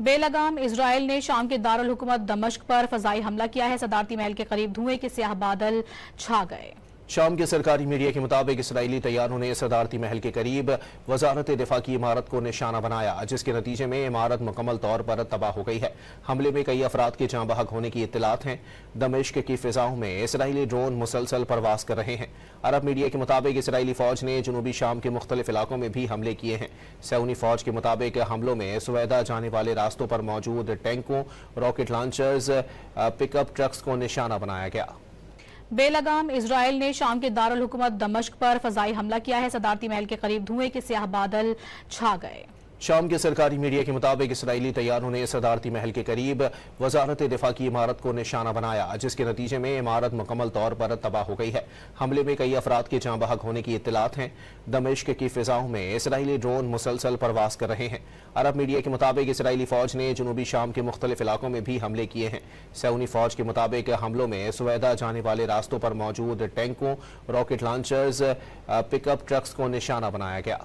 बेलगाम Israel ने शाम के दारुल हुकूमत दमिश्क पर फजाई हमला किया है। सदारती महल के करीब धुएं के स्याह बादल छा गए। शाम के सरकारी मीडिया के मुताबिक इसराइली तैयारों ने सदारती महल के करीब वजारत दिफा की इमारत को निशाना बनाया, जिसके नतीजे में इमारत मुकम्मल तौर पर तबाह हो गई है। हमले में कई अफराद के जाँ बहक होने की इत्तलात हैं। दमिश्क की फिजाओं में इसराइली ड्रोन मुसलसल परवास कर रहे हैं। अरब मीडिया के मुताबिक इसराइली फौज ने जनूबी शाम के मुख्तलिफ इलाकों में भी हमले किए हैं। सऊदी फौज के मुताबिक हमलों में सुवैदा जाने वाले रास्तों पर मौजूद टैंकों, रॉकेट लॉन्चर्स, पिकअप ट्रक्स को निशाना बनाया गया। बेलगाम इजराइल ने शाम के दारुल हुकूमत दमिश्क पर फजाई हमला किया है। सदारती महल के करीब धुएं के स्याह बादल छा गए। शाम के सरकारी मीडिया के मुताबिक इसराइली तैयारों ने सदारती महल के करीब वजारत दिफा की इमारत को निशाना बनाया, जिसके नतीजे में इमारत मुकम्मल तौर पर तबाह हो गई है। हमले में कई अफराद के जाँ बहक होने की इत्तलात हैं। दमिश्क की फिजाओं में इसराइली ड्रोन मुसलसल परवास कर रहे हैं। अरब मीडिया के मुताबिक इसराइली फौज ने जनूबी शाम के मुख्तलिफ इलाकों में भी हमले किए हैं। सऊदी फौज के मुताबिक हमलों में सुवैदा जाने वाले रास्तों पर मौजूद टैंकों, रॉकेट लॉन्चर्स, पिकअप ट्रक्स को निशाना बनाया गया।